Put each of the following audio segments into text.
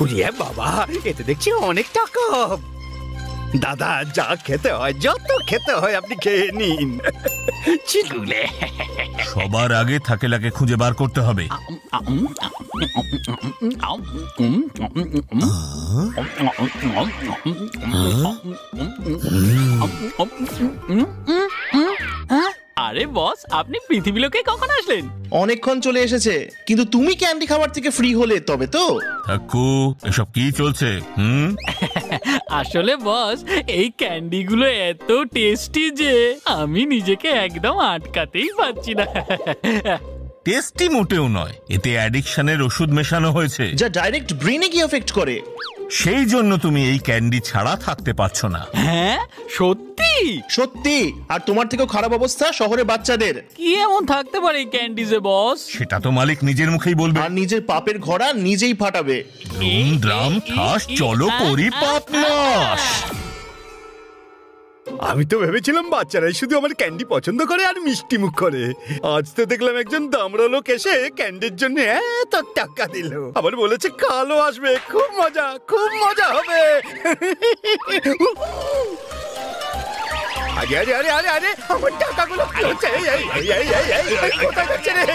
উড়িয়ে বাবা, এতে দেখছি অনেক টাকা। দাদা, যা খেতে হয়, যত খেতে হয় আপনি খেয়ে নিন। চিলুলে সবার আগে থাকেলাকে খুঁজে বার করতে হবে। আরে বস, আপনি পৃথিবীলোকে কখন আসলেন? অনেকক্ষণ চলে এসেছে, কিন্তু তুমি ক্যান্ডি খাবার থেকে ফ্রি হলে তবে তো। ঠাকু, এসব কি চলছে? আসলে বস, এই ক্যান্ডি গুলো এত টেস্টি যে আমি নিজেকে একদম আটকাতেই পারছি না। টেস্টি মোটেও নয়, এতে অ্যাডিকশনের ওষুধ মেশানো হয়েছে, যা ডাইরেক্ট ব্রেনে গিয়ে এফেক্ট করে। সেই জন্য তুমি এই ক্যান্ডি ছাড়া থাকতে পারছো না। হ্যাঁ সত্যি? সত্যি। আর তোমার থেকেও খারাপ অবস্থা শহরে বাচ্চাদের। কি এমন থাকতে পারে এই ক্যান্ডিজে বস? সেটা তো মালিক নিজের মুখেই বলবে। আর নিজের পাপের ঘোড়া নিজেই ফাটাবে। ধুম দ্রাম ঠাস, চলো করি পাপ নাশ। আমি তো ভেবেছিলাম বাচ্চারাই শুধু আমার ক্যান্ডি পছন্দ করে আর মিষ্টি মুখ করে। আজ তো দেখলাম একজন দামড়া লোক এসে ক্যান্ডির জন্য এত টাকা দিল, আবার বলেছে কালও আসবে। খুব মজা হবে। আরে আরে আরে আরে আরে, আমার টাকাগুলো কি হচ্ছে? কোথায় যাচ্ছে রে?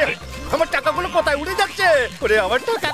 আমার টাকাগুলো কোথায় উড়ে যাচ্ছে? ওরে আমার টাকা।